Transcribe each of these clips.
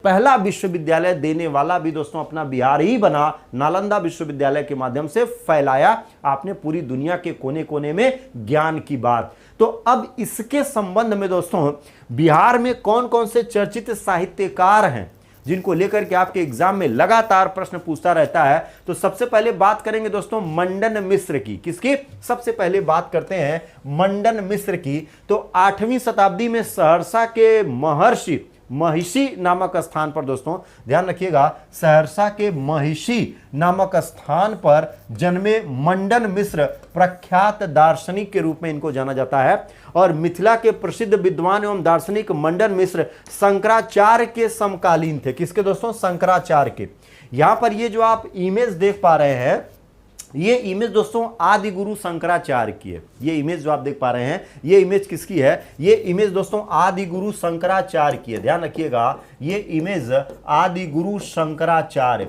पहला विश्वविद्यालय देने वाला भी दोस्तों अपना बिहार ही बना, नालंदा विश्वविद्यालय के माध्यम से फैलाया आपने पूरी दुनिया के कोने कोने में ज्ञान की बात। तो अब इसके संबंध में दोस्तों बिहार में कौन कौन से चर्चित साहित्यकार हैं जिनको लेकर के आपके एग्जाम में लगातार प्रश्न पूछता रहता है। तो सबसे पहले बात करेंगे दोस्तों मंडन मिश्र की। किसकी? सबसे पहले बात करते हैं मंडन मिश्र की। तो 8वीं शताब्दी में सहरसा के महर्षि महिषी नामक स्थान पर दोस्तों ध्यान रखिएगा, सहरसा के महिषी नामक स्थान पर जन्मे मंडन मिश्र प्रख्यात दार्शनिक के रूप में इनको जाना जाता है। और मिथिला के प्रसिद्ध विद्वान एवं दार्शनिक मंडन मिश्र शंकराचार्य के समकालीन थे। किसके दोस्तों? शंकराचार्य के। यहां पर ये जो आप इमेज देख पा रहे हैं, ये इमेज दोस्तों आदि गुरु शंकराचार्य की है। ये इमेज जो आप देख पा रहे हैं, ये इमेज किसकी है? ये इमेज दोस्तों आदि गुरु शंकराचार्य की है। ध्यान रखिएगा, ये इमेज आदि गुरु शंकराचार्य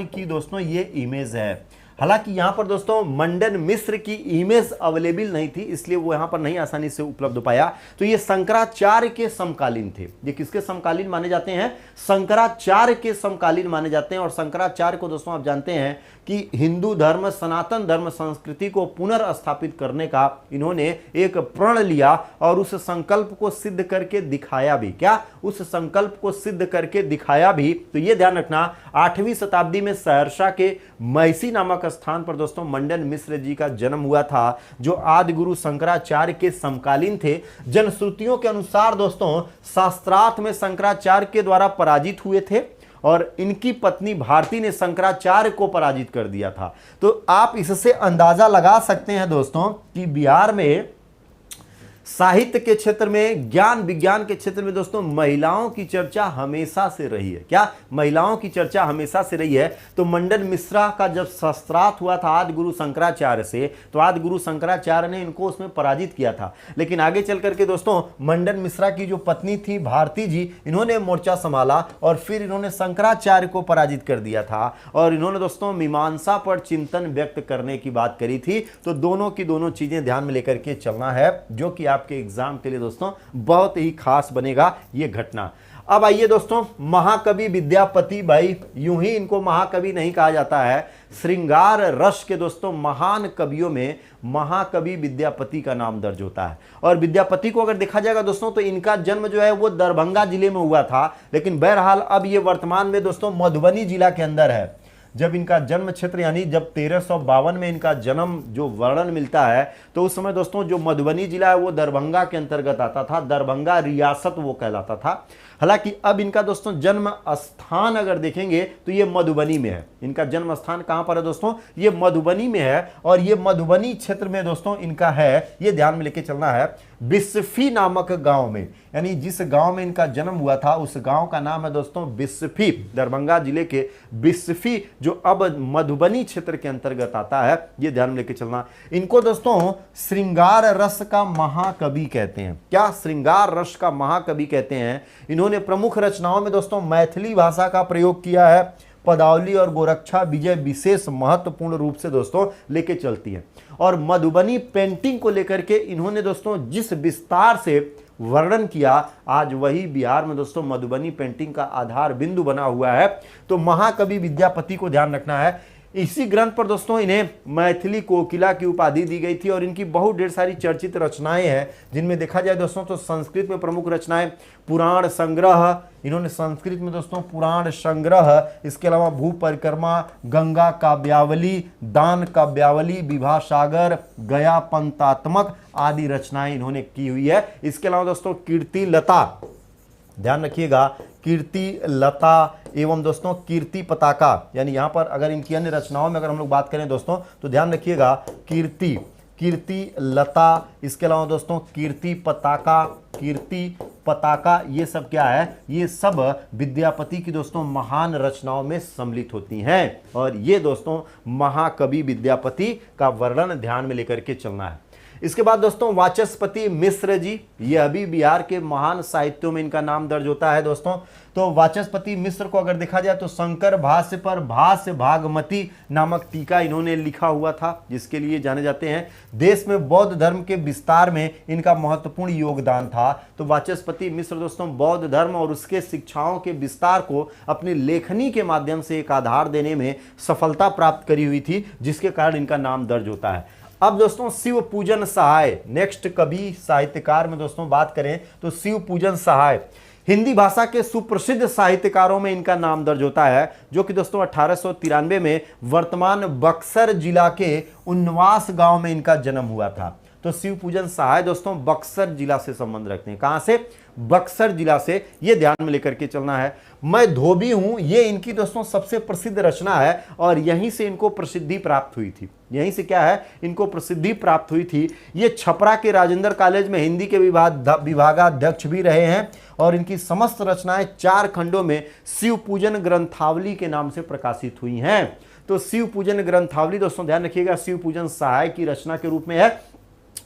की दोस्तों ये इमेज है। हालांकि यहां पर दोस्तों मंडन मिश्र की इमेज अवेलेबल नहीं थी, इसलिए वो यहां पर नहीं आसानी से उपलब्ध हो पाया। तो ये शंकराचार्य के समकालीन थे। ये किसके समकालीन माने जाते हैं? शंकराचार्य के समकालीन माने जाते हैं। और शंकराचार्य को दोस्तों आप जानते हैं कि हिंदू धर्म, सनातन धर्म संस्कृति को पुनर्स्थापित करने का इन्होंने एक प्रण लिया और उस संकल्प को सिद्ध करके दिखाया भी। क्या? उस संकल्प को सिद्ध करके दिखाया भी। तो ये ध्यान रखना, 8वीं शताब्दी में सहरसा के महिषी नामक स्थान पर दोस्तों मंडन मिश्र जी का जन्म हुआ था, जो आदि गुरु शंकराचार्य के समकालीन थे। जनश्रुतियों के अनुसार दोस्तों शास्त्रार्थ में शंकराचार्य के द्वारा पराजित हुए थे और इनकी पत्नी भारती ने शंकराचार्य को पराजित कर दिया था। तो आप इससे अंदाजा लगा सकते हैं दोस्तों कि बिहार में साहित्य के क्षेत्र में, ज्ञान विज्ञान के क्षेत्र में दोस्तों महिलाओं की चर्चा हमेशा से रही है। क्या? महिलाओं की चर्चा हमेशा से रही है। तो मंडन मिश्रा का जब शस्त्रार्थ हुआ था आदि गुरु शंकराचार्य से, तो आदि गुरु शंकराचार्य ने इनको उसमें पराजित किया था। लेकिन आगे चल करके दोस्तों मंडन मिश्रा की जो पत्नी थी भारती जी, इन्होंने मोर्चा संभाला और फिर इन्होंने शंकराचार्य को पराजित कर दिया था। और इन्होंने दोस्तों मीमांसा पर चिंतन व्यक्त करने की बात करी थी। तो दोनों की दोनों चीजें ध्यान में लेकर के चलना है, जो कि आपके एग्जाम के लिए दोस्तों बहुत ही खास बनेगा ये घटना। अब आइए दोस्तों महाकवि विद्यापति भाई, यूं ही इनको महाकवि नहीं कहा जाता है, श्रृंगार रस के दोस्तों महान कवियों में महाकवि विद्यापति का नाम दर्ज होता है। और विद्यापति को अगर देखा जाएगा दोस्तों तो इनका जन्म जो है वो दरभंगा जिले में हुआ था, लेकिन बहरहाल अब ये वर्तमान में दोस्तों मधुबनी जिला के अंदर है। जब इनका जन्म क्षेत्र यानी जब 1352 में इनका जन्म जो वर्णन मिलता है, तो उस समय दोस्तों जो मधुबनी जिला है वो दरभंगा के अंतर्गत आता था, दरभंगा रियासत वो कहलाता था। हालांकि अब इनका दोस्तों जन्म स्थान अगर देखेंगे तो ये मधुबनी में है। इनका जन्म स्थान कहां पर है दोस्तों? ये मधुबनी में है। और ये मधुबनी क्षेत्र में दोस्तों इनका है, ये ध्यान में लेके चलना है, बिस्फी नामक गांव में। यानी जिस गांव में इनका जन्म हुआ था उस गांव का नाम है दोस्तों बिस्फी, दरभंगा जिले के बिस्फी, जो अब मधुबनी क्षेत्र के अंतर्गत आता है। ये ध्यान में लेके चलना। इनको दोस्तों श्रृंगार रस का महाकवि कहते हैं। क्या? श्रृंगार रस का महाकवि कहते हैं। इन्होंने प्रमुख रचनाओं में दोस्तों मैथिली भाषा का प्रयोग किया है। पदावली और गोरक्षा विजय विशेष महत्वपूर्ण रूप से दोस्तों लेके चलती है। और मधुबनी पेंटिंग को लेकर के इन्होंने दोस्तों जिस विस्तार से वर्णन किया, आज वही बिहार में दोस्तों मधुबनी पेंटिंग का आधार बिंदु बना हुआ है। तो महाकवि विद्यापति को ध्यान रखना है। इसी ग्रंथ पर दोस्तों इन्हें मैथिली कोकिला की उपाधि दी गई थी। और इनकी बहुत ढेर सारी चर्चित रचनाएं हैं, जिनमें देखा जाए दोस्तों तो संस्कृत में प्रमुख रचनाएं पुराण संग्रह, इन्होंने संस्कृत में दोस्तों पुराण संग्रह, इसके अलावा भू परिक्रमा, गंगा काव्यावली, दान काव्यावली, विभा सागर, गया पंतात्मक आदि रचनाएं इन्होंने की हुई है। इसके अलावा दोस्तों कीर्ति लता, ध्यान रखिएगा, कीर्ति लता एवं दोस्तों कीर्ति पताका, यानी यहां पर अगर इनकी अन्य रचनाओं में अगर हम लोग बात करें दोस्तों तो ध्यान रखिएगा कीर्ति लता, इसके अलावा दोस्तों कीर्ति पताका, ये सब क्या है? ये सब विद्यापति की दोस्तों महान रचनाओं में सम्मिलित होती हैं। और ये दोस्तों महाकवि विद्यापति का वर्णन ध्यान में लेकर के चलना है। इसके बाद दोस्तों वाचस्पति मिश्र जी, ये अभी बिहार के महान साहित्यों में इनका नाम दर्ज होता है दोस्तों। तो वाचस्पति मिश्र को अगर देखा जाए तो शंकर भाष्य पर भाष्य भागमती नामक टीका इन्होंने लिखा हुआ था, जिसके लिए जाने जाते हैं। देश में बौद्ध धर्म के विस्तार में इनका महत्वपूर्ण योगदान था। तो वाचस्पति मिश्र दोस्तों बौद्ध धर्म और उसके शिक्षाओं के विस्तार को अपनी लेखनी के माध्यम से एक आधार देने में सफलता प्राप्त करी हुई थी, जिसके कारण इनका नाम दर्ज होता है। अब दोस्तों शिव पूजन सहाय, नेक्स्ट कवि साहित्यकार में दोस्तों बात करें तो शिव पूजन सहाय हिंदी भाषा के सुप्रसिद्ध साहित्यकारों में इनका नाम दर्ज होता है, जो कि दोस्तों 1893 में वर्तमान बक्सर जिला के उन्वास गांव में इनका जन्म हुआ था। तो शिव पूजन सहाय दोस्तों बक्सर जिला से संबंध रखते हैं। कहां से? बक्सर जिला से। ये ध्यान में लेकर के चलना है। मैं धोबी हूं, ये इनकी दोस्तों सबसे प्रसिद्ध रचना है और यहीं से इनको प्रसिद्धि प्राप्त हुई थी। यहीं से क्या है, इनको प्रसिद्धि प्राप्त हुई थी। ये छपरा के राजेंद्र कॉलेज में हिंदी के विभागाध्यक्ष भी रहे हैं और इनकी समस्त रचनाएं 4 खंडों में शिव पूजन ग्रंथावली के नाम से प्रकाशित हुई हैं। तो शिव पूजन ग्रंथावली दोस्तों ध्यान रखिएगा शिव पूजन सहाय की रचना के रूप में है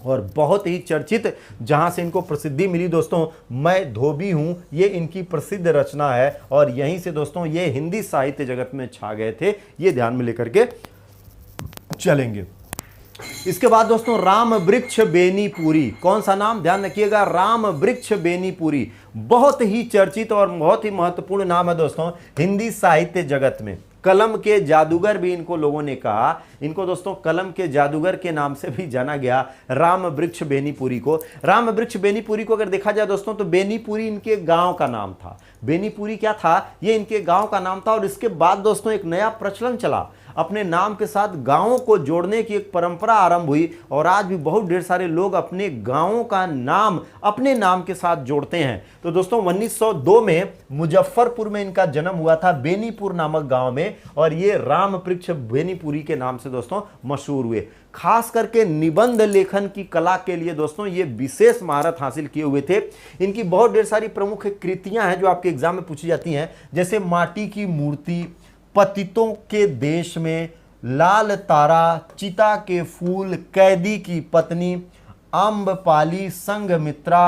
और बहुत ही चर्चित, जहां से इनको प्रसिद्धि मिली दोस्तों, मैं धोबी हूं, ये इनकी प्रसिद्ध रचना है और यहीं से दोस्तों ये हिंदी साहित्य जगत में छा गए थे। ये ध्यान में लेकर के चलेंगे। इसके बाद दोस्तों राम वृक्ष बेनीपुरी, कौन सा नाम? ध्यान रखिएगा, राम वृक्ष बेनीपुरी। बहुत ही चर्चित और बहुत ही महत्वपूर्ण नाम है दोस्तों हिंदी साहित्य जगत में। कलम के जादूगर भी इनको लोगों ने कहा। इनको दोस्तों कलम के जादूगर के नाम से भी जाना गया, राम वृक्ष बेनीपुरी को। राम वृक्ष बेनीपुरी को अगर देखा जाए दोस्तों तो बेनीपुरी इनके गांव का नाम था। बेनीपुरी क्या था? ये इनके गांव का नाम था और इसके बाद दोस्तों एक नया प्रचलन चला। अपने नाम के साथ गांवों को जोड़ने की एक परंपरा आरंभ हुई और आज भी बहुत ढेर सारे लोग अपने गांवों का नाम अपने नाम के साथ जोड़ते हैं। तो दोस्तों 1902 में मुजफ्फरपुर में इनका जन्म हुआ था, बेनीपुर नामक गांव में, और ये राम वृक्ष बेनीपुरी के नाम से दोस्तों मशहूर हुए। खास करके निबंध लेखन की कला के लिए दोस्तों ये विशेष महारत हासिल किए हुए थे। इनकी बहुत ढेर सारी प्रमुख कृतियां हैं जो आपके एग्जाम में पूछी जाती हैं, जैसे माटी की मूर्ति, पतितों के देश में, लाल तारा, चिता के फूल, कैदी की पत्नी, आम्रपाली, संघमित्रा,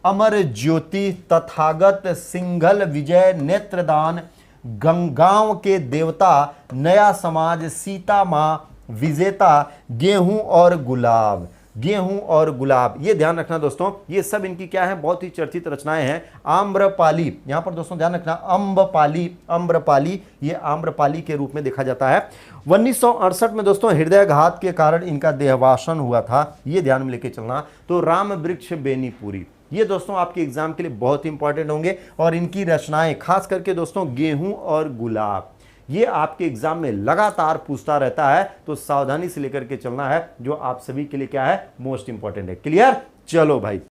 अमर ज्योति, तथागत, सिंघल विजय, नेत्रदान, गंगाओं के देवता, नया समाज, सीता माँ, विजेता, गेहूं और गुलाब। गेहूं और गुलाब, ये ध्यान रखना दोस्तों, ये सब इनकी क्या है, बहुत ही चर्चित रचनाएं हैं। आम्रपाली, यहां पर दोस्तों ध्यान रखना, अम्बपाली, आम्रपाली, ये आम्रपाली के रूप में देखा जाता है। 1968 में दोस्तों हृदयघात के कारण इनका देहावसान हुआ था, ये ध्यान में लेके चलना। तो राम वृक्ष बेनीपुरी, ये दोस्तों आपके एग्जाम के लिए बहुत ही इंपॉर्टेंट होंगे और इनकी रचनाएं खास करके दोस्तों गेहूं और गुलाब, ये आपके एग्जाम में लगातार पूछता रहता है। तो सावधानी से लेकर के चलना है, जो आप सभी के लिए क्या है, मोस्ट इंपॉर्टेंट है। क्लियर? चलो भाई।